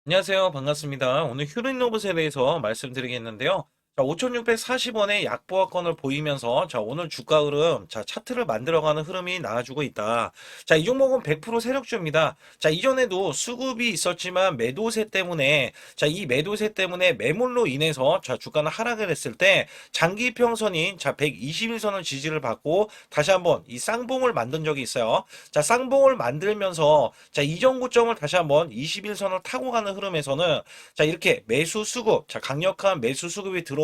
안녕하세요. 반갑습니다. 오늘 휴린 로봇에 대해서 말씀드리겠는데요. 자, 5,640원의 약보합권을 보이면서 자, 오늘 주가 흐름, 자, 차트를 만들어가는 흐름이 나와주고 있다. 자, 이 종목은 100% 세력주입니다. 자, 이전에도 수급이 있었지만 매도세 때문에 자, 이 매도세 때문에 매물로 인해서 자, 주가는 하락을 했을 때 장기 평선인 자, 121선을 지지를 받고 다시 한번 이 쌍봉을 만든 적이 있어요. 자, 쌍봉을 만들면서 자, 이전 고점을 다시 한번 21선을 타고 가는 흐름에서는 자, 이렇게 매수 수급, 자, 강력한 매수 수급이 들어오면서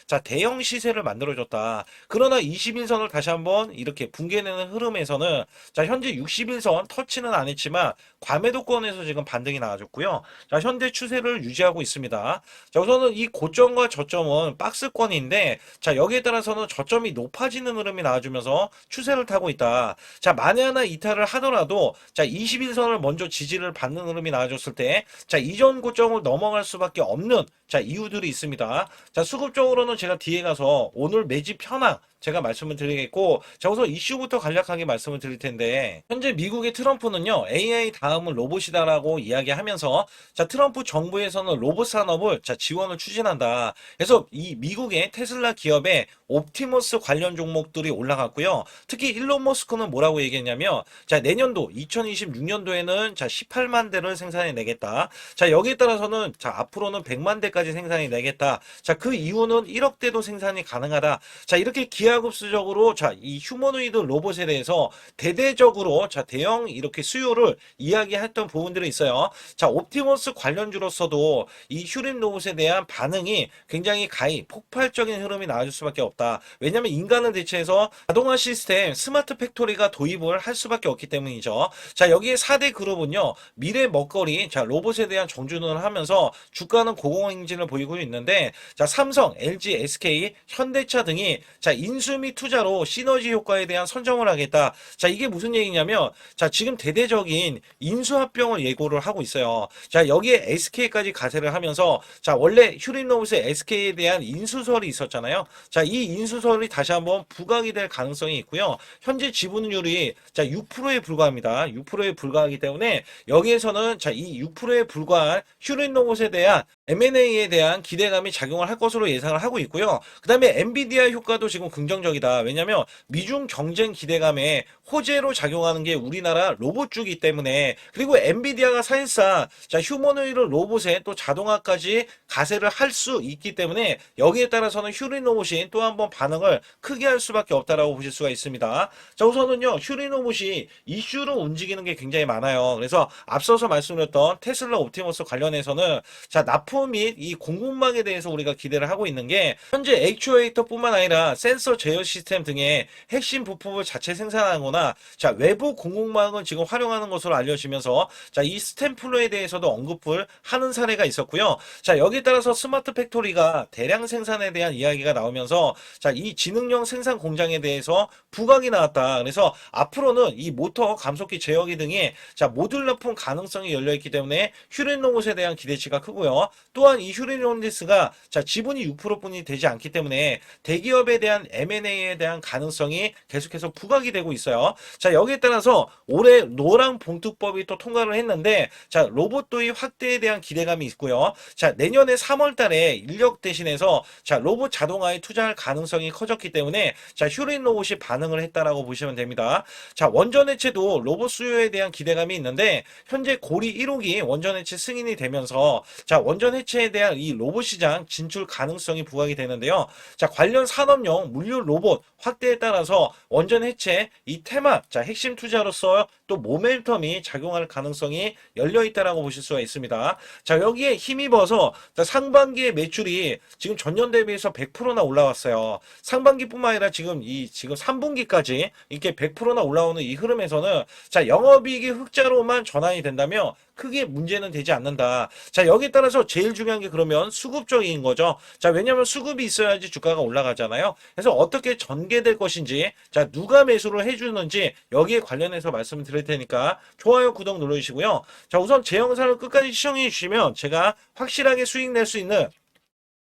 자, 대형 시세를 만들어줬다. 그러나 21선을 다시 한번 이렇게 붕괴내는 흐름에서는 자, 현재 61선 터치는 안 했지만 과매도권에서 지금 반등이 나와줬고요. 자, 현재 추세를 유지하고 있습니다. 자, 우선은 이 고점과 저점은 박스권인데 자, 여기에 따라서는 저점이 높아지는 흐름이 나와주면서 추세를 타고 있다. 자, 만에 하나 이탈을 하더라도 자, 21선을 먼저 지지를 받는 흐름이 나와줬을 때 자, 이전 고점을 넘어갈 수밖에 없는 자, 이유들이 있습니다. 자, 수급적으로는 제가 뒤에 가서 오늘 매집 현황 제가 말씀을 드리겠고, 자, 우선 이슈부터 간략하게 말씀을 드릴 텐데, 현재 미국의 트럼프는요, AI 다음은 로봇이다라고 이야기하면서, 자, 트럼프 정부에서는 로봇 산업을 자, 지원을 추진한다. 그래서 이 미국의 테슬라 기업의 옵티머스 관련 종목들이 올라갔고요. 특히 일론 머스크는 뭐라고 얘기했냐면, 자, 내년도 2026년도에는 자, 18만 대를 생산해 내겠다. 자, 여기에 따라서는 자, 앞으로는 100만 대까지 생산해 내겠다. 자, 그 이유는 1억 대도 생산이 가능하다. 자, 이렇게 기하급수적으로 자, 이 휴머노이드 로봇에 대해서 대대적으로 자, 대형 이렇게 수요를 이야기했던 부분들이 있어요. 자, 옵티머스 관련주로서도 이 휴림 로봇에 대한 반응이 굉장히 폭발적인 흐름이 나와줄 수밖에 없다. 왜냐하면 인간을 대체해서 자동화 시스템 스마트 팩토리가 도입을 할 수밖에 없기 때문이죠. 자, 여기에 4대 그룹은요, 미래 먹거리 자, 로봇에 대한 정주행을 하면서 주가는 고공행진을 보이고 있는데, 자, 삼성, LG, SK, 현대차 등이 자, 인수 및 투자로 시너지 효과에 대한 선정을 하겠다. 자, 이게 무슨 얘기냐면 자, 지금 대대적인 인수합병을 예고를 하고 있어요. 자, 여기에 SK까지 가세를 하면서 자, 원래 휴린로봇의 SK에 대한 인수설이 있었잖아요. 자, 이 인수설이 다시 한번 부각이 될 가능성이 있고요. 현재 지분율이 자, 6%에 불과합니다. 6%에 불과하기 때문에 여기에서는 자, 이 6%에 불과한 휴린로봇에 대한 M&A에 대한 기대감이 작용을 할 것으로 예상을 하고 있고요. 그 다음에 엔비디아 효과도 지금 긍정적이다. 왜냐하면 미중 경쟁 기대감에 호재로 작용하는 게 우리나라 로봇주기 때문에, 그리고 엔비디아가 사실상 자, 휴머노이드 로봇에 또 자동화까지 가세를 할 수 있기 때문에 여기에 따라서는 휴린 로봇이 또 한번 반응을 크게 할 수밖에 없다라고 보실 수가 있습니다. 자, 우선은요, 휴린 로봇이 이슈로 움직이는 게 굉장히 많아요. 그래서 앞서서 말씀드렸던 테슬라 옵티머스 관련해서는 자, 납품 및 이 공급망에 대해서 우리가 기대를 하고 있는 게, 현재 액추에이터뿐만 아니라 센서 제어 시스템 등의 핵심 부품을 자체 생산하거나 자, 외부 공급망을 지금 활용하는 것으로 알려지면서 자, 이 스탬플러에 대해서도 언급을 하는 사례가 있었고요. 자, 여기에 따라서 스마트 팩토리가 대량 생산에 대한 이야기가 나오면서 자, 이 지능형 생산 공장에 대해서 부각이 나왔다. 그래서 앞으로는 이 모터 감속기 제어기 등이 자, 모듈 납품 가능성이 열려 있기 때문에 휴린 로봇에 대한 기대치가 크고요. 또한 이 휴린 로봇가 자, 지분이 6%뿐이 되지 않기 때문에 대기업에 대한 M&A에 대한 가능성이 계속해서 부각이 되고 있어요. 자, 여기에 따라서 올해 노랑 봉투법이 또 통과를 했는데 자, 로봇 도입 확대에 대한 기대감이 있고요. 자, 내년에 3월 달에 인력 대신해서 자, 로봇 자동화에 투자할 가능성이 커졌기 때문에 자, 휴린 로봇이 반응을 했다라고 보시면 됩니다. 자, 원전 해체도 로봇 수요에 대한 기대감이 있는데 현재 고리 1호기 원전 해체 승인이 되면서 자, 원전 해체에 대한 이 로봇 시장 진출 가능성이 부각이 되는데요. 자, 관련 산업용 물류 로봇 확대에 따라서 원전 해체 이 테마 자, 핵심 투자로서 또 모멘텀이 작용할 가능성이 열려 있다라고 보실 수가 있습니다. 자, 여기에 힘입어서 상반기의 매출이 지금 전년 대비해서 100%나 올라왔어요. 상반기뿐만 아니라 지금 3분기까지 이렇게 100%나 올라오는 이 흐름에서는 자, 영업이익이 흑자로만 전환이 된다면 크게 문제는 되지 않는다. 자, 여기에 따라서 제일 중요한 게 그러면 수급적인 거죠. 자, 왜냐하면 수급이 있어야지 주가가 올라가잖아요. 그래서 어떻게 전개될 것인지, 자, 누가 매수를 해주는지 여기에 관련해서 말씀을 드릴 테니까 좋아요, 구독 눌러주시고요. 자, 우선 제 영상을 끝까지 시청해 주시면 제가 확실하게 수익 낼 수 있는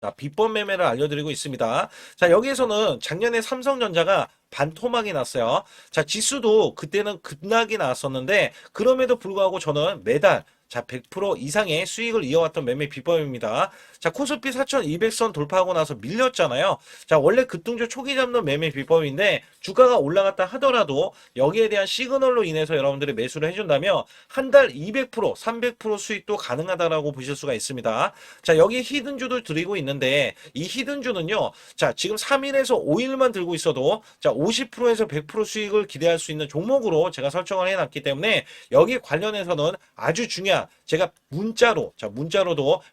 자, 비법 매매를 알려드리고 있습니다. 자, 여기에서는 작년에 삼성전자가 반토막이 났어요. 자, 지수도 그때는 급락이 나왔었는데 그럼에도 불구하고 저는 매달 자, 100% 이상의 수익을 이어왔던 매매 비법입니다. 자, 코스피 4,200선 돌파하고 나서 밀렸잖아요. 자, 원래 급등주 초기 잡는 매매 비법인데 주가가 올라갔다 하더라도 여기에 대한 시그널로 인해서 여러분들이 매수를 해준다면 한 달 200%, 300% 수익도 가능하다라고 보실 수가 있습니다. 자, 여기 히든주도 드리고 있는데 이 히든주는요. 자, 지금 3일에서 5일만 들고 있어도 자, 50%에서 100% 수익을 기대할 수 있는 종목으로 제가 설정을 해놨기 때문에 여기 관련해서는 아주 중요한 제가 문자로도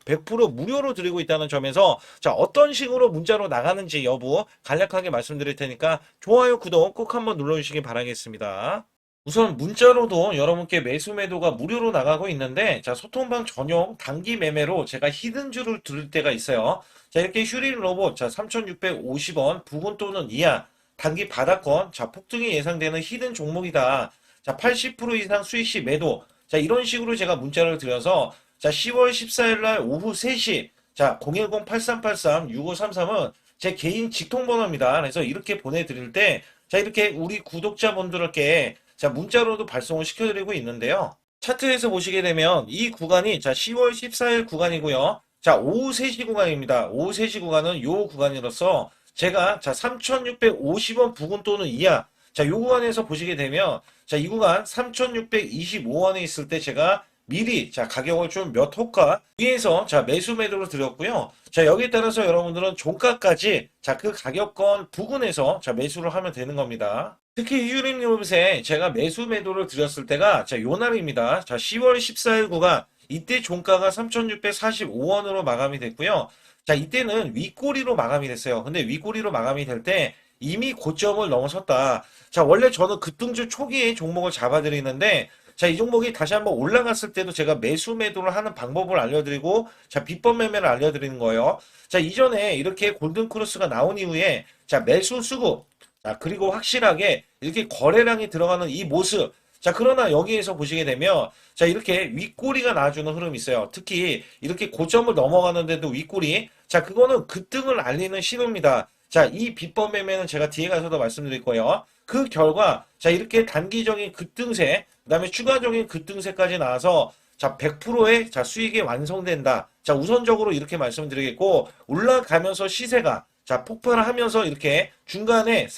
100% 무료로 드리고 있다는 점에서 자, 어떤 식으로 문자로 나가는지 여부 간략하게 말씀드릴 테니까 좋아요, 구독 꼭 한번 눌러주시기 바라겠습니다. 우선 문자로도 여러분께 매수 매도가 무료로 나가고 있는데 자, 소통방 전용 단기 매매로 제가 히든주를 드릴 때가 있어요. 자, 이렇게 휴린 로봇 자 3,650원 부근 또는 이하 단기 바닥권 자 폭등이 예상되는 히든 종목이다. 자 80% 이상 수익 시 매도 자 이런 식으로 제가 문자를 드려서 자 10월 14일 날 오후 3시 자 010-8383-6533은 제 개인 직통번호입니다. 그래서 이렇게 보내드릴 때 자 이렇게 우리 구독자분들께 자 문자로도 발송을 시켜드리고 있는데요. 차트에서 보시게 되면 이 구간이 자 10월 14일 구간이고요. 자 오후 3시 구간입니다. 오후 3시 구간은 요 구간이라서 제가 자 3,650원 부근 또는 이하 자 요 구간에서 보시게 되면 자 이 구간 3,625원에 있을 때 제가 미리 자 가격을 좀 몇 호가 위에서 자 매수 매도를 드렸고요. 자 여기에 따라서 여러분들은 종가까지 자 그 가격권 부근에서 자 매수를 하면 되는 겁니다. 특히 휴림 로봇에 제가 매수 매도를 드렸을 때가 자 요 날입니다. 자 10월 14일 구간 이때 종가가 3,645원으로 마감이 됐고요. 자 이때는 윗꼬리로 마감이 됐어요. 근데 윗꼬리로 마감이 될 때 이미 고점을 넘어섰다. 자 원래 저는 급등주 초기에 종목을 잡아드리는데 자 이 종목이 다시 한번 올라갔을 때도 제가 매수 매도를 하는 방법을 알려드리고 자 비법 매매를 알려드리는 거예요. 자 이전에 이렇게 골든크로스가 나온 이후에 자 매수 수급 자 그리고 확실하게 이렇게 거래량이 들어가는 이 모습 자 그러나 여기에서 보시게 되면 자 이렇게 윗꼬리가 나와주는 흐름이 있어요. 특히 이렇게 고점을 넘어가는데도 윗꼬리 자 그거는 급등을 알리는 신호입니다. 자 이 비법 매매는 제가 뒤에 가서도 말씀드릴 거예요. 그 결과 자 이렇게 단기적인 급등세 그다음에 추가적인 급등세까지 나와서 자 100%의 자 수익이 완성된다. 자 우선적으로 이렇게 말씀드리겠고 올라가면서 시세가 자 폭발을 하면서 이렇게 중간에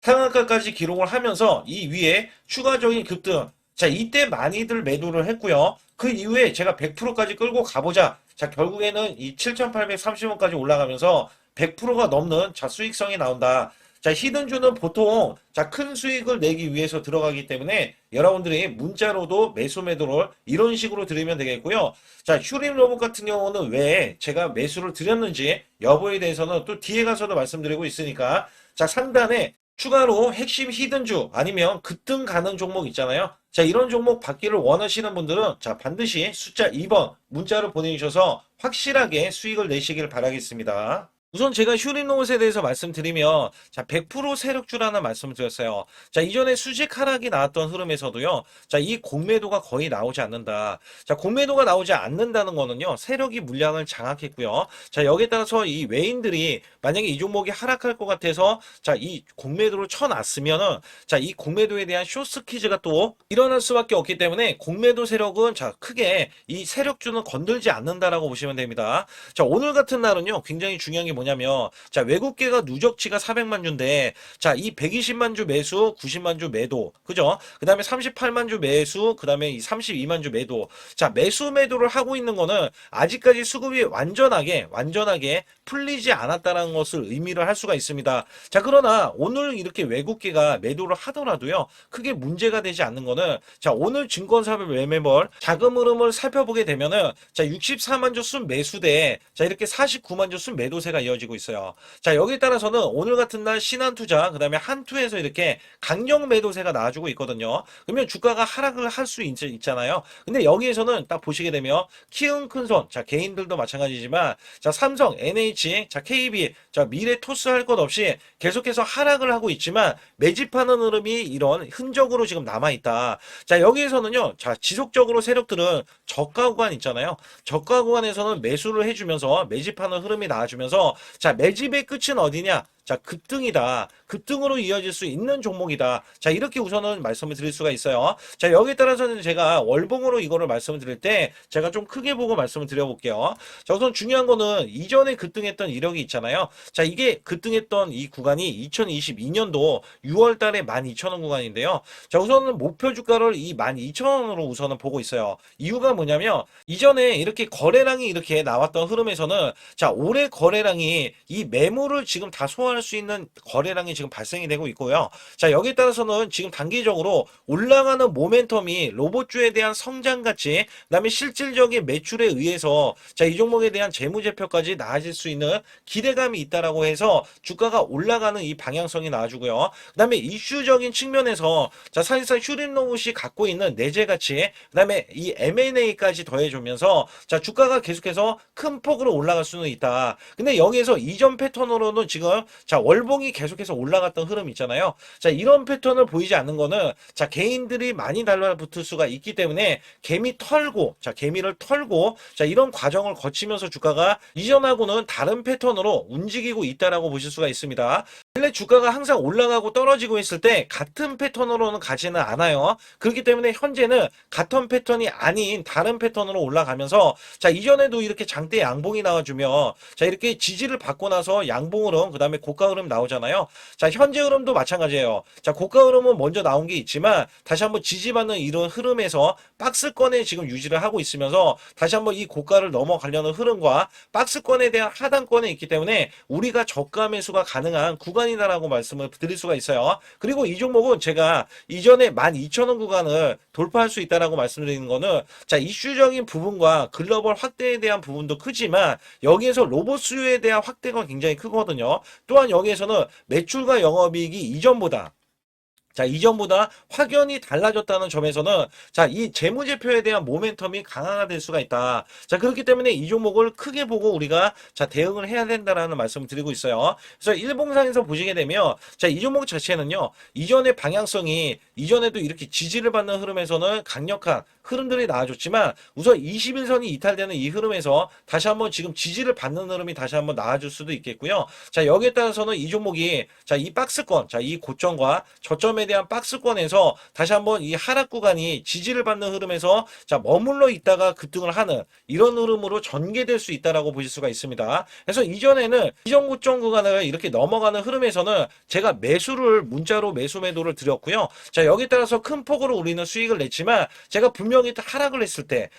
상한가까지 기록을 하면서 이 위에 추가적인 급등 자 이때 많이들 매도를 했고요. 그 이후에 제가 100%까지 끌고 가보자. 자 결국에는 이 7,830원까지 올라가면서 100%가 넘는 자 수익성이 나온다. 자 히든주는 보통 자 큰 수익을 내기 위해서 들어가기 때문에 여러분들이 문자로도 매수 매도를 이런 식으로 드리면 되겠고요. 자 휴림 로봇 같은 경우는 왜 제가 매수를 드렸는지 여부에 대해서는 또 뒤에 가서도 말씀드리고 있으니까 자 상단에 추가로 핵심 히든주 아니면 급등 가는 종목 있잖아요. 자 이런 종목 받기를 원하시는 분들은 자 반드시 숫자 2번 문자를 보내주셔서 확실하게 수익을 내시길 바라겠습니다. 우선 제가 휴림 로봇에 대해서 말씀드리면 자 100% 세력주라는 말씀을 드렸어요. 자 이전에 수직 하락이 나왔던 흐름에서도요. 자 이 공매도가 거의 나오지 않는다. 자 공매도가 나오지 않는다는 거는요. 세력이 물량을 장악했고요. 자 여기에 따라서 이 외인들이 만약에 이 종목이 하락할 것 같아서 자 이 공매도를 쳐놨으면은 자 이 공매도에 대한 쇼스퀴즈가 또 일어날 수밖에 없기 때문에 공매도 세력은 자 크게 이 세력주는 건들지 않는다라고 보시면 됩니다. 자 오늘 같은 날은요. 굉장히 중요한 게 뭐냐면 자 외국계가 누적치가 400만 주인데 자 이 120만 주 매수 90만 주 매도 그죠? 그 다음에 38만 주 매수 그 다음에 이 32만 주 매도 자 매수 매도를 하고 있는 거는 아직까지 수급이 완전하게 풀리지 않았다는 것을 의미를 할 수가 있습니다. 자 그러나 오늘 이렇게 외국계가 매도를 하더라도요 크게 문제가 되지 않는 거는 자 오늘 증권사별 매매벌 자금 흐름을 살펴보게 되면은 자 64만 주 순 매수대 자 이렇게 49만 주 순 매도세가 이어지고 있어요. 자 여기에 따라서는 오늘 같은 날 신한투자 그 다음에 한투에서 이렇게 강력 매도세가 나와주고 있거든요. 그러면 주가가 하락을 할 수 있잖아요. 근데 여기에서는 딱 보시게 되면 키움 큰손 자 개인들도 마찬가지지만 자 삼성 NH 자 KB 자 미래 토스 할 것 없이 계속해서 하락을 하고 있지만 매집하는 흐름이 이런 흔적으로 지금 남아있다. 자 여기에서는요 자 지속적으로 세력들은 저가 구간 있잖아요. 저가 구간에서는 매수를 해주면서 매집하는 흐름이 나와주면서 자 매집의 끝은 어디냐? 자, 급등이다. 급등으로 이어질 수 있는 종목이다. 자, 이렇게 우선은 말씀을 드릴 수가 있어요. 자, 여기에 따라서는 제가 월봉으로 이거를 말씀을 드릴 때 제가 좀 크게 보고 말씀을 드려볼게요. 자, 우선 중요한 거는 이전에 급등했던 이력이 있잖아요. 자, 이게 급등했던 이 구간이 2022년도 6월 달에 12,000원 구간인데요. 자, 우선은 목표 주가를 이 12,000원으로 우선은 보고 있어요. 이유가 뭐냐면 이전에 이렇게 거래량이 이렇게 나왔던 흐름에서는 자, 올해 거래량이 이 매물을 지금 다 소화할 수 있는 거래량이 지금 발생이 되고 있고요. 자, 여기에 따라서는 지금 단기적으로 올라가는 모멘텀이 로봇주에 대한 성장가치, 그다음에 실질적인 매출에 의해서 자, 이 종목에 대한 재무제표까지 나아질 수 있는 기대감이 있다라고 해서 주가가 올라가는 이 방향성이 나와주고요. 그다음에 이슈적인 측면에서 자, 사실상 휴림로봇이 갖고 있는 내재 가치, 그다음에 이 M&A까지 더해주면서 자, 주가가 계속해서 큰 폭으로 올라갈 수는 있다. 근데 여기에서 이전 패턴으로는 지금 자, 월봉이 계속해서 올라갔던 흐름 있잖아요. 자, 이런 패턴을 보이지 않는 거는 자, 개인들이 많이 달라붙을 수가 있기 때문에 개미를 털고 자, 이런 과정을 거치면서 주가가 이전하고는 다른 패턴으로 움직이고 있다라고 보실 수가 있습니다. 원래 주가가 항상 올라가고 떨어지고 있을 때 같은 패턴으로는 가지는 않아요. 그렇기 때문에 현재는 같은 패턴이 아닌 다른 패턴으로 올라가면서 자, 이전에도 이렇게 장대 양봉이 나와주면 자, 이렇게 지지를 받고 나서 양봉 흐름, 그 다음에 고가 흐름 나오잖아요. 자, 현재 흐름도 마찬가지예요. 자, 고가 흐름은 먼저 나온 게 있지만 다시 한번 지지받는 이런 흐름에서 박스권에 지금 유지를 하고 있으면서 다시 한번 이 고가를 넘어가려는 흐름과 박스권에 대한 하단권에 있기 때문에 우리가 저가 매수가 가능한 구간이다라고 말씀을 드릴 수가 있어요. 그리고 이 종목은 제가 이전에 12,000원 구간을 돌파할 수 있다라고 말씀드리는 거는 자, 이슈적인 부분과 글로벌 확대에 대한 부분도 크지만 여기에서 로봇 수요에 대한 확대가 굉장히 크거든요. 또한 여기에서는 매출과 영업이익이 이전보다 확연히 달라졌다는 점에서는 자, 이 재무제표에 대한 모멘텀이 강화가 될 수가 있다. 자, 그렇기 때문에 이 종목을 크게 보고 우리가 자, 대응을 해야 된다라는 말씀을 드리고 있어요. 그래서 일봉상에서 보시게 되면 자, 이 종목 자체는요. 이전의 방향성이 이전에도 이렇게 지지를 받는 흐름에서는 강력한 흐름들이 나와줬지만 우선 21선이 이탈되는 이 흐름에서 다시 한번 지금 지지를 받는 흐름이 다시 한번 나와줄 수도 있겠고요. 자, 여기에 따라서는 이 종목이 자, 이 박스권, 자, 이 고점과 저점에 대한 박스권에서 다시 한번 이 하락 구간이 지지를 받는 흐름에서 자, 머물러 있다가 급등을 하는 이런 흐름으로 전개될 수 있다라고 보실 수가 있습니다. 그래서 이전에는 이전 고점 구간을 이렇게 넘어가는 흐름에서는 제가 문자로 매수 매도를 드렸고요. 자, 여기에 따라서 큰 폭으로 우리는 수익을 냈지만 제가 분명히 하락을 했을 때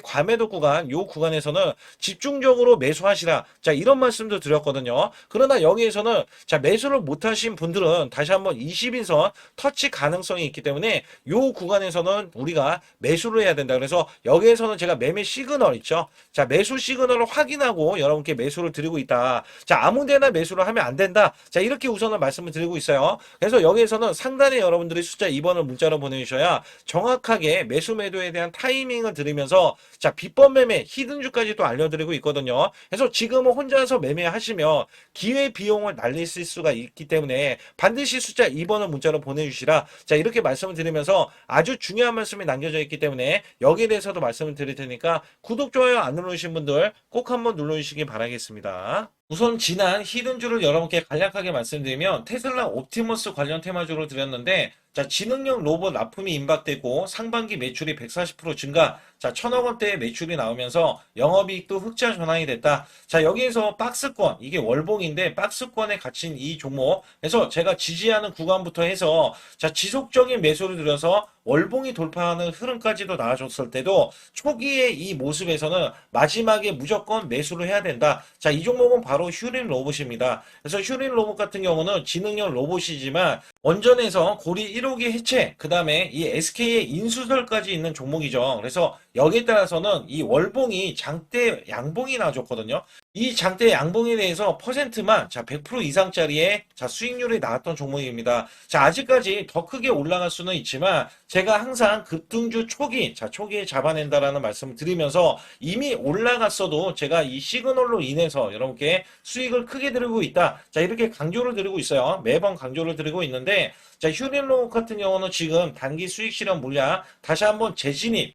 과매도 구간, 요 구간에서는 집중적으로 매수하시라. 자, 이런 말씀도 드렸거든요. 그러나 여기에서는 자, 매수를 못 하신 분들은 다시 한번 20인선 터치 가능성이 있기 때문에 요 구간에서는 우리가 매수를 해야 된다. 그래서 여기에서는 제가 매매 시그널 있죠. 자, 매수 시그널을 확인하고 여러분께 매수를 드리고 있다. 자, 아무데나 매수를 하면 안 된다. 자, 이렇게 우선은 말씀을 드리고 있어요. 그래서 여기에서는 상단에 여러분들이 숫자 2번을 문자로 보내주셔야 정확하게 매수 매도에 대한 타이밍을 들으면서 자, 비법 매매 히든주까지 또 알려드리고 있거든요. 그래서 지금은 혼자서 매매하시면 기회 비용을 날리실 수가 있기 때문에 반드시 숫자 2번을 문자로 보내주시라. 자, 이렇게 말씀을 드리면서 아주 중요한 말씀이 남겨져 있기 때문에 여기에 대해서도 말씀을 드릴 테니까 구독, 좋아요 안 누르신 분들 꼭 한번 눌러주시기 바라겠습니다. 우선 지난 히든주를 여러분께 간략하게 말씀드리면 테슬라 옵티머스 관련 테마주로 드렸는데 자, 지능형 로봇 납품이 임박되고 상반기 매출이 140% 증가, 자, 1,000억 원대의 매출이 나오면서 영업이익도 흑자 전환이 됐다. 자, 여기에서 박스권, 이게 월봉인데 박스권에 갇힌 이 종목, 그래서 제가 지지하는 구간부터 해서 자, 지속적인 매수를 들여서 월봉이 돌파하는 흐름까지도 나와줬을 때도 초기의 이 모습에서는 마지막에 무조건 매수를 해야 된다. 자, 이 종목은 바로 휴림 로봇입니다. 그래서 휴림 로봇 같은 경우는 지능형 로봇이지만 원전에서 고리 1호기 해체, 그 다음에 이 SK의 인수설까지 있는 종목이죠. 그래서 여기에 따라서는 이 월봉이 장대 양봉이 나와줬거든요. 이 장대 양봉에 대해서 퍼센트만 자, 100% 이상짜리의 자, 수익률이 나왔던 종목입니다. 자, 아직까지 더 크게 올라갈 수는 있지만 제가 항상 급등주 초기에 잡아낸다라는 말씀을 드리면서 이미 올라갔어도 제가 이 시그널로 인해서 여러분께 수익을 크게 드리고 있다. 자, 이렇게 강조를 드리고 있어요. 매번 강조를 드리고 있는데 자, 휴린로봇 같은 경우는 지금 단기 수익 실현 물량 다시 한번 재진입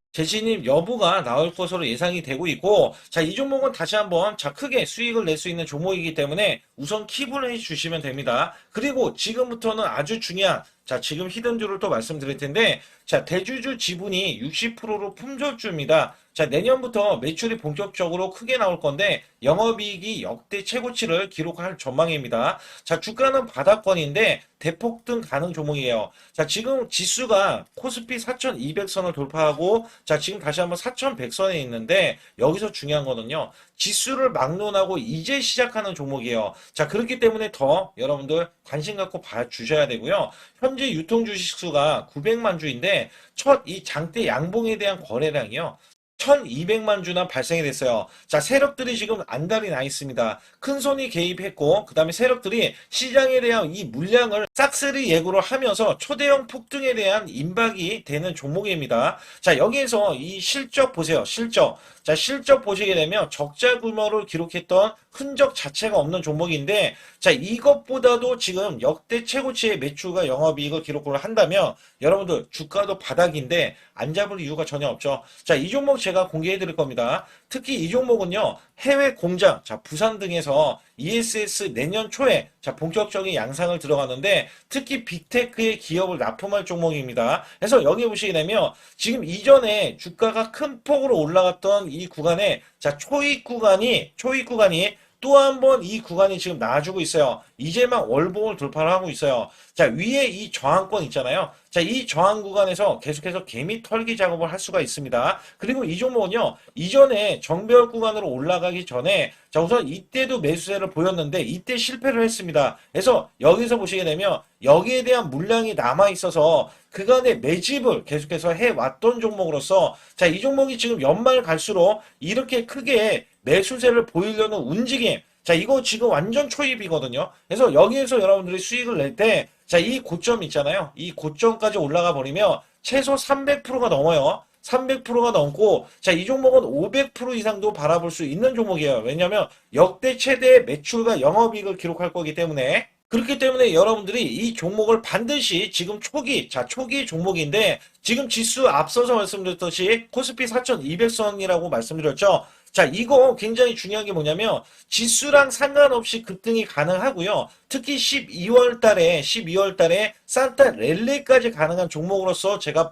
여부가 나올 것으로 예상이 되고 있고, 자, 이 종목은 다시 한번 자, 크게 수익을 낼 수 있는 종목이기 때문에 우선 킵을 해 주시면 됩니다. 그리고 지금부터는 아주 중요한, 자, 지금 히든주를 또 말씀드릴 텐데, 자, 대주주 지분이 60%로 품절주입니다. 자, 내년부터 매출이 본격적으로 크게 나올 건데, 영업이익이 역대 최고치를 기록할 전망입니다. 자, 주가는 바닥권인데, 대폭등 가능 종목이에요. 자, 지금 지수가 코스피 4200선을 돌파하고, 자, 지금 다시 한번 4100선에 있는데, 여기서 중요한 거는요, 지수를 막론하고 이제 시작하는 종목이에요. 자, 그렇기 때문에 더 여러분들 관심 갖고 봐주셔야 되고요. 현재 유통 주식 수가 900만 주인데, 첫 이 장대 양봉에 대한 거래량이요. 1200만 주나 발생이 됐어요. 자, 세력들이 지금 안달이 나 있습니다. 큰 손이 개입했고, 그 다음에 세력들이 시장에 대한 이 물량을 싹쓸이 예고를 하면서 초대형 폭등에 대한 임박이 되는 종목입니다. 자, 여기에서 이 실적 보세요. 실적. 자, 실적 보시게 되면 적자 규모를 기록했던 흔적 자체가 없는 종목인데, 자, 이것보다도 지금 역대 최고치의 매출과 영업이익을 기록을 한다면 여러분들 주가도 바닥인데 안 잡을 이유가 전혀 없죠. 자, 이 종목 제가 공개해 드릴 겁니다. 특히 이 종목은요, 해외 공장, 자, 부산 등에서 ESS 내년 초에 자, 본격적인 양상을 들어가는데 특히 빅테크의 기업을 납품할 종목입니다. 그래서 여기 보시게 되면 지금 이전에 주가가 큰 폭으로 올라갔던 이 구간에 자, 초입 구간이 또 한 번 이 구간이 지금 나와주고 있어요. 이제만 월봉을 돌파를 하고 있어요. 자, 위에 이 저항권 있잖아요. 자, 이 저항 구간에서 계속해서 개미 털기 작업을 할 수가 있습니다. 그리고 이 종목은요, 이전에 정배열 구간으로 올라가기 전에, 자, 우선 이때도 매수세를 보였는데, 이때 실패를 했습니다. 그래서 여기서 보시게 되면, 여기에 대한 물량이 남아있어서, 그간의 매집을 계속해서 해왔던 종목으로서, 자, 이 종목이 지금 연말 갈수록 이렇게 크게 매수세를 보이려는 움직임, 자, 이거 지금 완전 초입이거든요. 그래서 여기에서 여러분들이 수익을 낼 때, 자, 이 고점 있잖아요. 이 고점까지 올라가 버리면 최소 300%가 넘어요. 300%가 넘고, 자, 이 종목은 500% 이상도 바라볼 수 있는 종목이에요. 왜냐면 역대 최대의 매출과 영업이익을 기록할 거기 때문에. 그렇기 때문에 여러분들이 이 종목을 반드시 지금 초기 종목인데, 지금 지수 앞서서 말씀드렸듯이 코스피 4200선이라고 말씀드렸죠. 자, 이거 굉장히 중요한 게 뭐냐면 지수랑 상관없이 급등이 가능하고요. 특히 12월 달에 산타 랠리까지 가능한 종목으로서 제가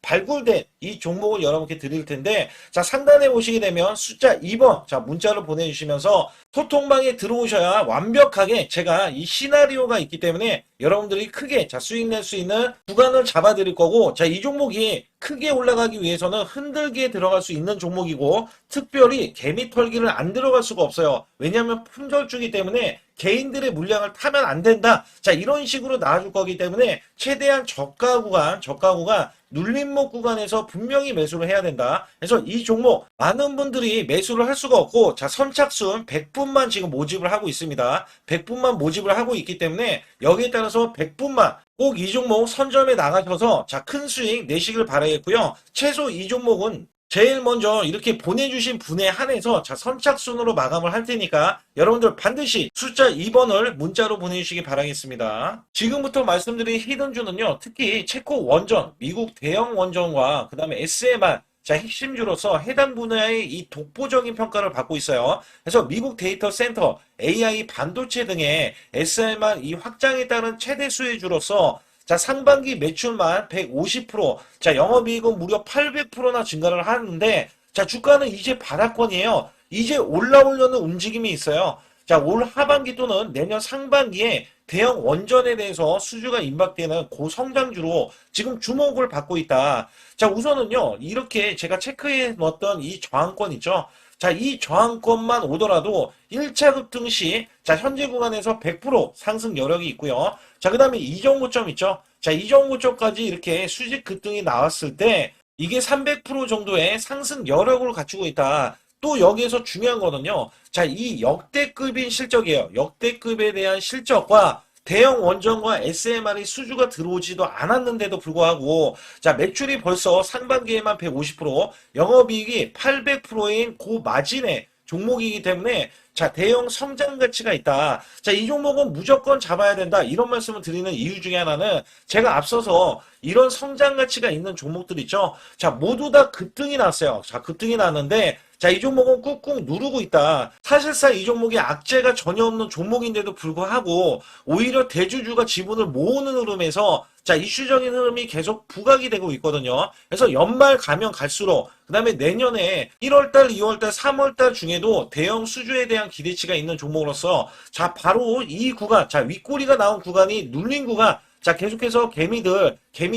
발굴된 이 종목을 여러분께 드릴 텐데, 자, 상단에 보시게 되면 숫자 2번, 자, 문자를 보내주시면서 소통방에 들어오셔야 완벽하게 제가 이 시나리오가 있기 때문에 여러분들이 크게 자, 수익 낼 수 있는 구간을 잡아 드릴 거고, 자, 이 종목이 크게 올라가기 위해서는 흔들기에 들어갈 수 있는 종목이고, 특별히 개미 털기를 안 들어갈 수가 없어요. 왜냐하면 품절주기 때문에 개인들의 물량을 타면 안 된다. 자, 이런 식으로 나와줄 거기 때문에 최대한 저가 구간 눌림목 구간에서 분명히 매수를 해야 된다. 그래서 이 종목 많은 분들이 매수를 할 수가 없고, 자, 선착순 100분만 지금 모집을 하고 있습니다. 100분만 모집을 하고 있기 때문에 여기에 따라서 100분만 꼭 이 종목 선점에 나가셔서 자, 큰 수익 내시길 바라겠고요. 최소 이 종목은 제일 먼저 이렇게 보내주신 분에 한해서 자, 선착순으로 마감을 할 테니까 여러분들 반드시 숫자 2번을 문자로 보내주시기 바라겠습니다. 지금부터 말씀드린 히든주는요, 특히 체코 원전, 미국 대형 원전과 그 다음에 SMR, 자, 핵심주로서 해당 분야의 이 독보적인 평가를 받고 있어요. 그래서 미국 데이터 센터, AI 반도체 등의 SMR 이 확장에 따른 최대 수혜주로서 자, 상반기 매출만 150%, 자, 영업이익은 무려 800%나 증가를 하는데, 자, 주가는 이제 바닥권이에요. 이제 올라오려는 움직임이 있어요. 자, 올 하반기 또는 내년 상반기에 대형 원전에 대해서 수주가 임박되는 고성장주로 지금 주목을 받고 있다. 자, 우선은요, 이렇게 제가 체크해 놓았던 이 저항권 있죠. 자, 이 저항권만 오더라도 1차 급등 시, 자, 현재 구간에서 100% 상승 여력이 있고요. 자, 그 다음에 이전 고점 있죠. 자, 이전 고점까지 이렇게 수직 급등이 나왔을 때, 이게 300% 정도의 상승 여력을 갖추고 있다. 또 여기에서 중요한 거는요. 자, 이 역대급인 실적이에요. 역대급에 대한 실적과 대형 원전과 SMR이 수주가 들어오지도 않았는데도 불구하고, 자, 매출이 벌써 상반기에만 150%, 영업이익이 800%인 고마진의 종목이기 때문에 자, 대형 성장 가치가 있다. 자, 이 종목은 무조건 잡아야 된다. 이런 말씀을 드리는 이유 중에 하나는 제가 앞서서 이런 성장 가치가 있는 종목들 있죠. 자, 모두 다 급등이 났어요. 자, 급등이 났는데 자, 이 종목은 꾹꾹 누르고 있다. 사실상 이 종목이 악재가 전혀 없는 종목인데도 불구하고 오히려 대주주가 지분을 모으는 흐름에서 자, 이슈적인 흐름이 계속 부각이 되고 있거든요. 그래서 연말 가면 갈수록 그다음에 내년에 1월달, 2월달, 3월달 중에도 대형 수주에 대한 기대치가 있는 종목으로서 자, 바로 이 구간, 자, 윗꼬리가 나온 구간이 눌린 구간, 자, 계속해서 개미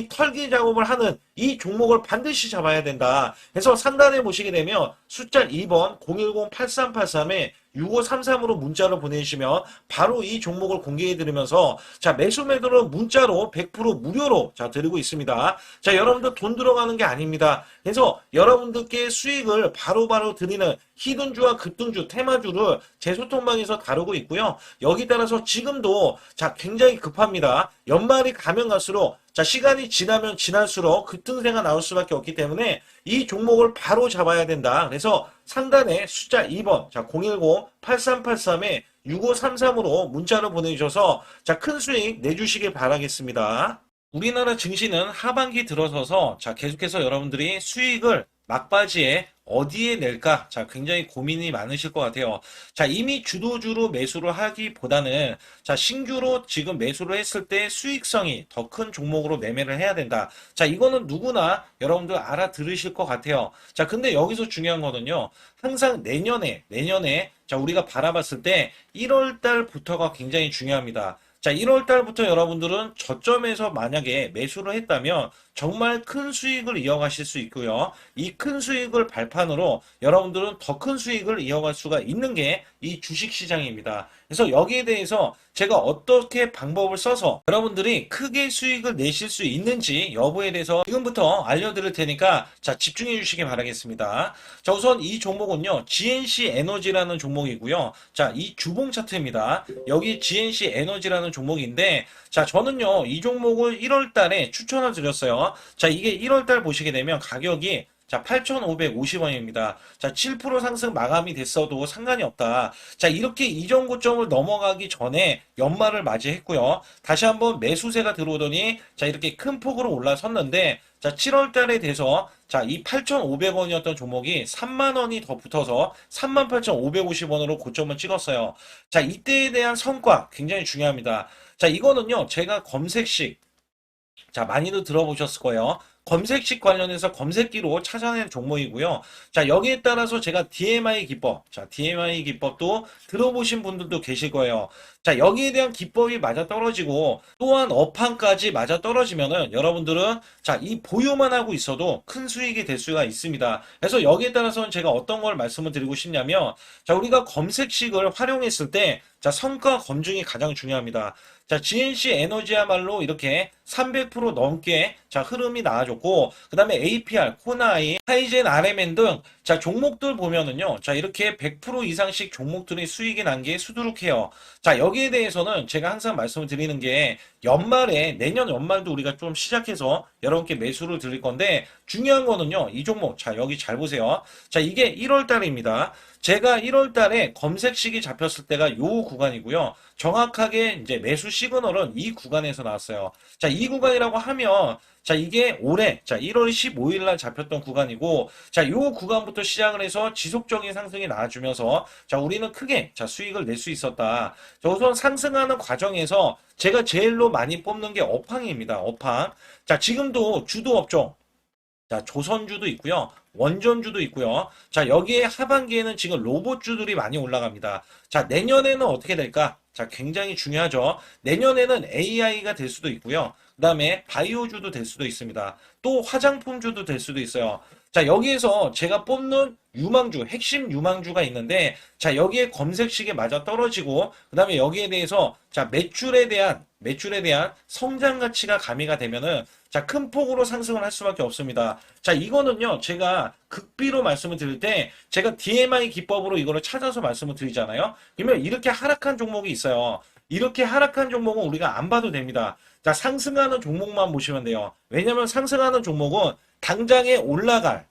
털기 작업을 하는 이 종목을 반드시 잡아야 된다. 그래서 상단에 보시게 되면 숫자 2번 010-8383에 6533으로 문자를 보내주시면 바로 이 종목을 공개해드리면서 자, 매수 매도를 문자로 100% 무료로 자, 드리고 있습니다. 자, 여러분들 돈 들어가는 게 아닙니다. 그래서 여러분들께 수익을 바로바로 드리는 히든주와 급등주, 테마주를 제 소통방에서 다루고 있고요. 여기 따라서 지금도 자, 굉장히 급합니다. 연말이 가면 갈수록 자, 시간이 지나면 지날수록 급등세가 나올 수밖에 없기 때문에 이 종목을 바로 잡아야 된다. 그래서 상단에 숫자 2번, 자, 010-8383에 6533으로 문자를 보내주셔서 자, 큰 수익 내주시길 바라겠습니다. 우리나라 증시는 하반기 들어서서 자, 계속해서 여러분들이 수익을 막바지에 어디에 낼까? 자, 굉장히 고민이 많으실 것 같아요. 자, 이미 주도주로 매수를 하기보다는 자, 신규로 지금 매수를 했을 때 수익성이 더 큰 종목으로 매매를 해야 된다. 자, 이거는 누구나 여러분들 알아들으실 것 같아요. 자, 근데 여기서 중요한 거는요. 항상 내년에 자, 우리가 바라봤을 때 1월 달부터가 굉장히 중요합니다. 자, 1월 달부터 여러분들은 저점에서 만약에 매수를 했다면 정말 큰 수익을 이어가실 수 있고요. 이 큰 수익을 발판으로 여러분들은 더 큰 수익을 이어갈 수가 있는 게 이 주식시장입니다. 그래서 여기에 대해서 제가 어떻게 방법을 써서 여러분들이 크게 수익을 내실 수 있는지 여부에 대해서 지금부터 알려드릴 테니까 자, 집중해 주시기 바라겠습니다. 자, 우선 이 종목은요, GNC 에너지라는 종목이고요. 자, 이 주봉 차트입니다. 여기 GNC 에너지라는 종목인데 자, 저는요, 이 종목을 1월 달에 추천을 드렸어요. 자, 이게 1월 달 보시게 되면 가격이 자, 8,550원입니다. 자, 7% 상승 마감이 됐어도 상관이 없다. 자, 이렇게 이전 고점을 넘어가기 전에 연말을 맞이했고요. 다시 한번 매수세가 들어오더니 자, 이렇게 큰 폭으로 올라섰는데 자, 7월 달에 돼서 자, 이 8,500원이었던 종목이 3만 원이 더 붙어서 38,550원으로 고점을 찍었어요. 자, 이때에 대한 성과 굉장히 중요합니다. 자, 이거는요, 제가 검색식 자, 많이들 들어보셨을 거예요. 검색식 관련해서 검색기로 찾아낸 종목이고요. 자, 여기에 따라서 제가 DMI 기법, 자, DMI 기법도 들어보신 분들도 계실 거예요. 자, 여기에 대한 기법이 맞아 떨어지고 또한 업황까지 맞아 떨어지면은 여러분들은 자, 이 보유만 하고 있어도 큰 수익이 될 수가 있습니다. 그래서 여기에 따라서는 제가 어떤 걸 말씀을 드리고 싶냐면 자, 우리가 검색식을 활용했을 때 자, 성과 검증이 가장 중요합니다. 자, GNC 에너지야말로 이렇게 300% 넘게 자, 흐름이 나와줬고, 그 다음에 APR, 코나이, 하이젠, RMN 등 자, 종목들 보면은요. 자, 이렇게 100% 이상씩 종목들이 수익이 난 게 수두룩해요. 자, 여기에 대해서는 제가 항상 말씀을 드리는 게 연말에, 내년 연말도 우리가 좀 시작해서 여러분께 매수를 드릴 건데 중요한 거는요. 이 종목, 자, 여기 잘 보세요. 자, 이게 1월 달입니다. 제가 1월 달에 검색식이 잡혔을 때가 요 구간이고요. 정확하게 이제 매수 시그널은 이 구간에서 나왔어요. 자, 이 구간이라고 하면 자, 이게 올해 자, 1월 15일 날 잡혔던 구간이고 자, 요 구간부터 시작을 해서 지속적인 상승이 나와주면서 자, 우리는 크게 자, 수익을 낼 수 있었다. 자, 우선 상승하는 과정에서 제가 제일로 많이 뽑는 게 업황입니다. 업황. 자, 지금도 주도 업종 자, 조선주도 있고요. 원전주도 있고요. 자, 여기에 하반기에는 지금 로봇주들이 많이 올라갑니다. 자, 내년에는 어떻게 될까? 자, 굉장히 중요하죠. 내년에는 AI가 될 수도 있고요. 그 다음에 바이오주도 될 수도 있습니다. 또 화장품주도 될 수도 있어요. 자, 여기에서 제가 뽑는 유망주, 핵심 유망주가 있는데, 자, 여기에 검색식에 맞아 떨어지고, 그 다음에 여기에 대해서, 자, 매출에 대한 성장 가치가 가미가 되면은, 자, 큰 폭으로 상승을 할 수밖에 없습니다. 자, 이거는요, 제가 극비로 말씀을 드릴 때, 제가 DMI 기법으로 이거를 찾아서 말씀을 드리잖아요. 그러면 이렇게 하락한 종목이 있어요. 이렇게 하락한 종목은 우리가 안 봐도 됩니다. 자, 상승하는 종목만 보시면 돼요. 왜냐면 상승하는 종목은 당장에 올라갈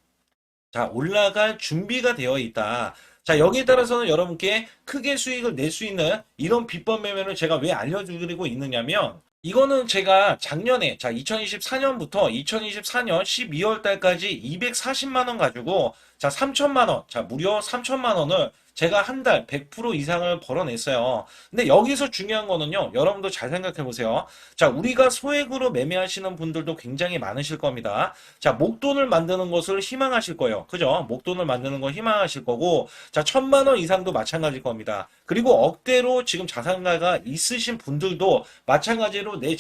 준비가 되어 있다. 자, 여기에 따라서는 여러분께 크게 수익을 낼 수 있는 이런 비법 매매를 제가 왜 알려드리고 있느냐면, 이거는 제가 작년에, 자, 2024년부터 2024년 12월 달까지 240만 원 가지고, 자, 3천만 원, 자, 무려 3천만 원을 제가 한 달 100% 이상을 벌어냈어요. 근데 여기서 중요한 거는요, 여러분도 잘 생각해 보세요. 자, 우리가 소액으로 매매하시는 분들도 굉장히 많으실 겁니다. 자, 목돈을 만드는 것을 희망하실 거예요. 그죠? 목돈을 만드는 걸 희망하실 거고, 자, 1,000만 원 이상도 마찬가지일 겁니다. 그리고 억대로 지금 자산가가 있으신 분들도 마찬가지로 내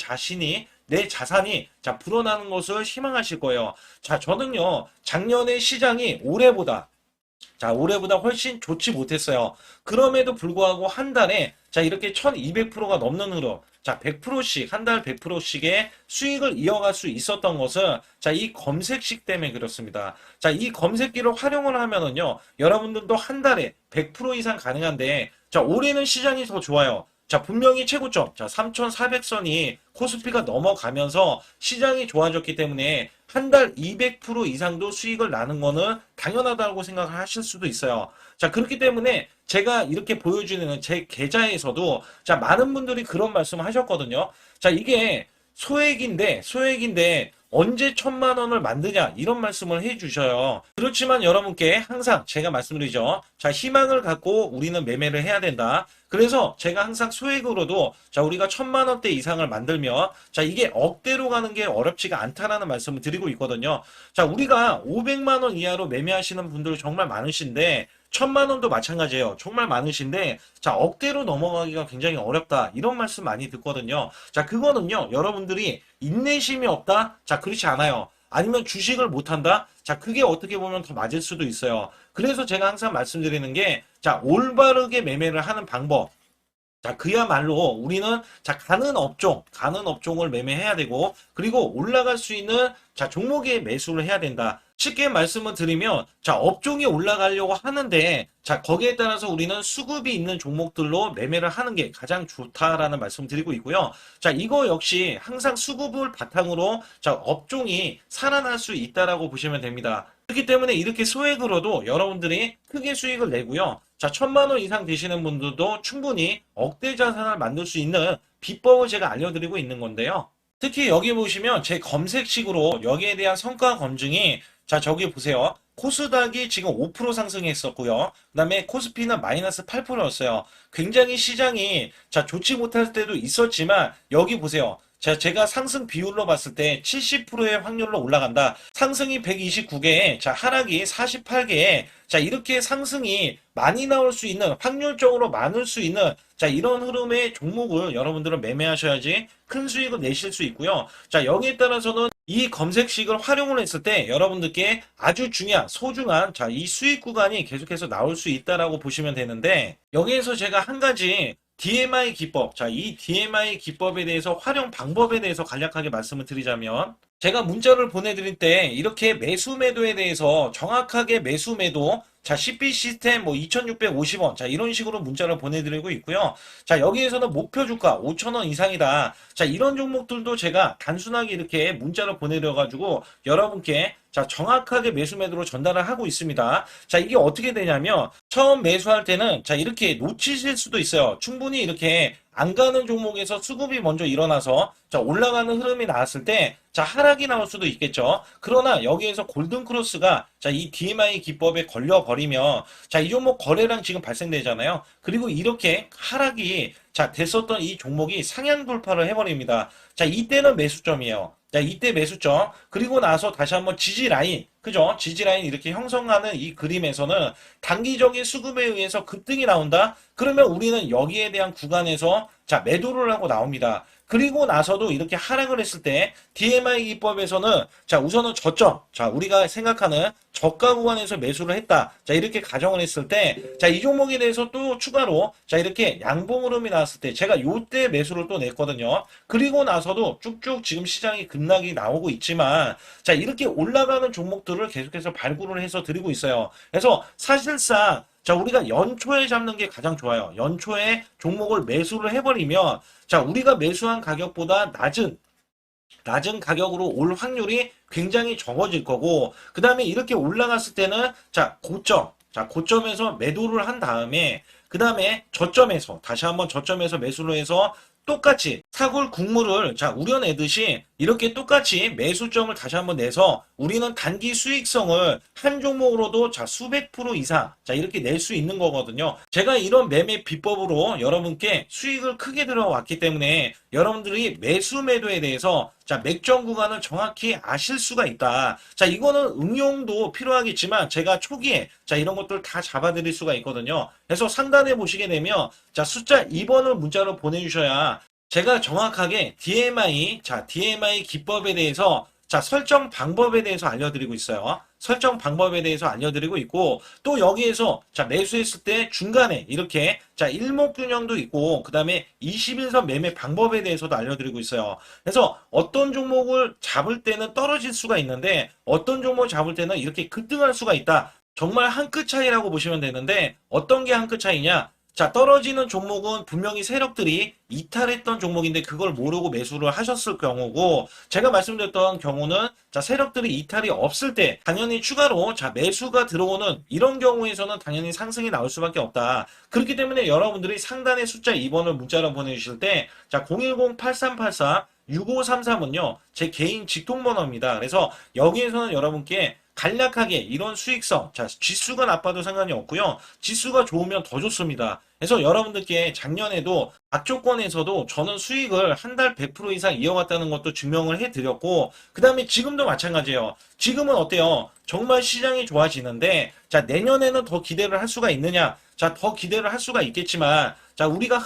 자산이 자 불어나는 것을 희망하실 거예요. 자, 저는요 작년에 시장이 올해보다 훨씬 좋지 못했어요. 그럼에도 불구하고 한 달에 자 이렇게 1200%가 넘는 흐름, 자 100%씩 한 달 100%씩의 수익을 이어갈 수 있었던 것은 자 이 검색식 때문에 그렇습니다. 자 이 검색기를 활용을 하면은요 여러분들도 한 달에 100% 이상 가능한데, 자 올해는 시장이 더 좋아요. 자, 분명히 최고점, 자, 3,400선이 코스피가 넘어가면서 시장이 좋아졌기 때문에 한 달 200% 이상도 수익을 나는 거는 당연하다고 생각을 하실 수도 있어요. 자, 그렇기 때문에 제가 이렇게 보여주는 제 계좌에서도 자, 많은 분들이 그런 말씀을 하셨거든요. 자, 이게 소액인데 언제 1,000만 원을 만드냐 이런 말씀을 해주셔요. 그렇지만 여러분께 항상 제가 말씀드리죠. 자, 희망을 갖고 우리는 매매를 해야 된다. 그래서 제가 항상 소액으로도 자 우리가 1,000만 원대 이상을 만들면 자 이게 억대로 가는 게 어렵지가 않다라는 말씀을 드리고 있거든요. 자, 우리가 500만 원 이하로 매매하시는 분들 정말 많으신데 1,000만 원도 마찬가지예요. 정말 많으신데 자 억대로 넘어가기가 굉장히 어렵다 이런 말씀 많이 듣거든요. 자, 그거는요 여러분들이 인내심이 없다? 자, 그렇지 않아요. 아니면 주식을 못한다? 자, 그게 어떻게 보면 더 맞을 수도 있어요. 그래서 제가 항상 말씀드리는 게 자 올바르게 매매를 하는 방법, 자, 그야말로 우리는 자, 가는 업종을 매매해야 되고, 그리고 올라갈 수 있는 자, 종목에 매수를 해야 된다. 쉽게 말씀을 드리면, 자, 업종이 올라가려고 하는데, 자, 거기에 따라서 우리는 수급이 있는 종목들로 매매를 하는 게 가장 좋다라는 말씀 드리고 있고요. 자, 이거 역시 항상 수급을 바탕으로 자, 업종이 살아날 수 있다라고 보시면 됩니다. 그렇기 때문에 이렇게 소액으로도 여러분들이 크게 수익을 내고요. 자, 1,000만 원 이상 되시는 분들도 충분히 억대 자산을 만들 수 있는 비법을 제가 알려드리고 있는 건데요. 특히 여기 보시면 제 검색식으로 여기에 대한 성과 검증이 자, 저기 보세요. 코스닥이 지금 5% 상승했었고요. 그 다음에 코스피는 마이너스 8%였어요. 굉장히 시장이 자, 좋지 못할 때도 있었지만 여기 보세요. 자, 제가 상승 비율로 봤을 때 70%의 확률로 올라간다. 상승이 129개에, 자, 하락이 48개에, 자, 이렇게 상승이 많이 나올 수 있는, 확률적으로 많을 수 있는, 자, 이런 흐름의 종목을 여러분들은 매매하셔야지 큰 수익을 내실 수 있고요. 자, 여기에 따라서는 이 검색식을 활용을 했을 때 여러분들께 아주 중요한, 소중한, 자, 이 수익 구간이 계속해서 나올 수 있다라고 보시면 되는데, 여기에서 제가 한 가지 DMI 기법, 자, 이 DMI 기법에 대해서 활용 방법에 대해서 간략하게 말씀을 드리자면, 제가 문자를 보내드릴 때 이렇게 매수 매도에 대해서 정확하게 매수 매도, 자, CP 시스템 뭐 2,650원, 자, 이런 식으로 문자를 보내드리고 있고요. 자, 여기에서는 목표 주가 5,000원 이상이다. 자, 이런 종목들도 제가 단순하게 이렇게 문자를 보내드려가지고 여러분께 자, 정확하게 매수 매도로 전달을 하고 있습니다. 자, 이게 어떻게 되냐면 처음 매수할 때는 자, 이렇게 놓치실 수도 있어요. 충분히 이렇게 안 가는 종목에서 수급이 먼저 일어나서 자, 올라가는 흐름이 나왔을 때 자, 하락이 나올 수도 있겠죠. 그러나 여기에서 골든 크로스가 자, 이 DMI 기법에 걸려 버리면 자, 이 종목 거래량 지금 발생되잖아요. 그리고 이렇게 하락이 자, 됐었던 이 종목이 상향 돌파를 해버립니다. 자, 이때는 매수점이에요. 자, 이때 매수점. 그리고 나서 다시 한번 지지 라인. 그죠? 지지 라인 이렇게 형성하는 이 그림에서는 단기적인 수급에 의해서 급등이 나온다? 그러면 우리는 여기에 대한 구간에서 자, 매도를 하고 나옵니다. 그리고 나서도 이렇게 하락을 했을 때 DMI 기법에서는 자, 우선은 저점. 자, 우리가 생각하는 저가 구간에서 매수를 했다. 자, 이렇게 가정을 했을 때 자, 이 종목에 대해서 또 추가로 자, 이렇게 양봉 흐름이 나왔을 때 제가 요때 매수를 또 냈거든요. 그리고 나서도 쭉쭉 지금 시장이 급락이 나오고 있지만 자, 이렇게 올라가는 종목들을 계속해서 발굴을 해서 드리고 있어요. 그래서 사실상 자, 우리가 연초에 잡는 게 가장 좋아요. 연초에 종목을 매수를 해버리면 자, 우리가 매수한 가격보다 낮은 가격으로 올 확률이 굉장히 적어질 거고, 그 다음에 이렇게 올라갔을 때는 자, 고점. 자, 고점에서 매도를 한 다음에 그 다음에 저점에서 다시 한번 저점에서 매수를 해서 똑같이 사골 국물을 자 우려내듯이 이렇게 똑같이 매수점을 다시 한번 내서 우리는 단기 수익성을 한 종목으로도 자 수백 프로 이상 자 이렇게 낼 수 있는 거거든요. 제가 이런 매매 비법으로 여러분께 수익을 크게 들어왔기 때문에 여러분들이 매수 매도에 대해서 자 맥점 구간을 정확히 아실 수가 있다. 자 이거는 응용도 필요하겠지만 제가 초기에 자 이런 것들 다 잡아드릴 수가 있거든요. 그래서 상단에 보시게 되면 자 숫자 2번을 문자로 보내주셔야 제가 정확하게 DMI 자 DMI 기법에 대해서 자 설정 방법에 대해서 알려드리고 있어요. 설정 방법에 대해서 알려드리고 있고 또 여기에서 자 매수했을 때 중간에 이렇게 자 일목균형도 있고 그 다음에 21선 매매 방법에 대해서도 알려드리고 있어요. 그래서 어떤 종목을 잡을 때는 떨어질 수가 있는데 어떤 종목을 잡을 때는 이렇게 급등할 수가 있다. 정말 한 끗 차이라고 보시면 되는데 어떤 게 한 끗 차이냐? 자, 떨어지는 종목은 분명히 세력들이 이탈했던 종목인데 그걸 모르고 매수를 하셨을 경우고 제가 말씀드렸던 경우는 자, 세력들이 이탈이 없을 때 당연히 추가로 자, 매수가 들어오는 이런 경우에서는 당연히 상승이 나올 수밖에 없다. 그렇기 때문에 여러분들이 상단의 숫자 2번을 문자로 보내주실 때 자, 010-8384 6533은요, 제 개인 직통번호입니다. 그래서 여기에서는 여러분께 간략하게 이런 수익성, 자, 지수가 나빠도 상관이 없고요. 지수가 좋으면 더 좋습니다. 그래서 여러분들께 작년에도 악조건에서도 저는 수익을 한 달 100% 이상 이어갔다는 것도 증명을 해드렸고, 그 다음에 지금도 마찬가지예요. 지금은 어때요? 정말 시장이 좋아지는데, 자, 내년에는 더 기대를 할 수가 있느냐? 자, 더 기대를 할 수가 있겠지만, 자, 우리가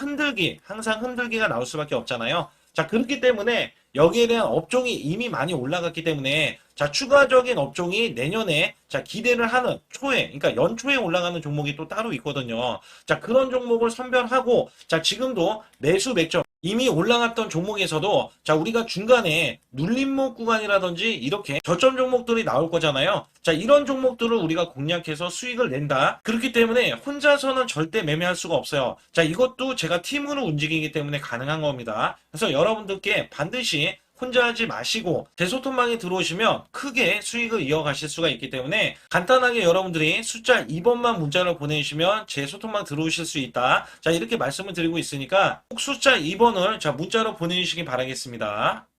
항상 흔들기가 나올 수밖에 없잖아요. 자, 그렇기 때문에 여기에 대한 업종이 이미 많이 올라갔기 때문에 자, 추가적인 업종이 내년에 자, 기대를 하는 초에, 그러니까 연초에 올라가는 종목이 또 따로 있거든요. 자, 그런 종목을 선별하고 자, 지금도 매수 맥점 이미 올라갔던 종목에서도 자, 우리가 중간에 눌림목 구간이라든지 이렇게 저점 종목들이 나올 거잖아요. 자, 이런 종목들을 우리가 공략해서 수익을 낸다. 그렇기 때문에 혼자서는 절대 매매할 수가 없어요. 자, 이것도 제가 팀으로 움직이기 때문에 가능한 겁니다. 그래서 여러분들께 반드시 혼자 하지 마시고 제 소통방에 들어오시면 크게 수익을 이어가실 수가 있기 때문에 간단하게 여러분들이 숫자 2번만 문자를 보내주시면 제 소통방 들어오실 수 있다. 자, 이렇게 말씀을 드리고 있으니까 꼭 숫자 2번을 자 문자로 보내주시기 바라겠습니다.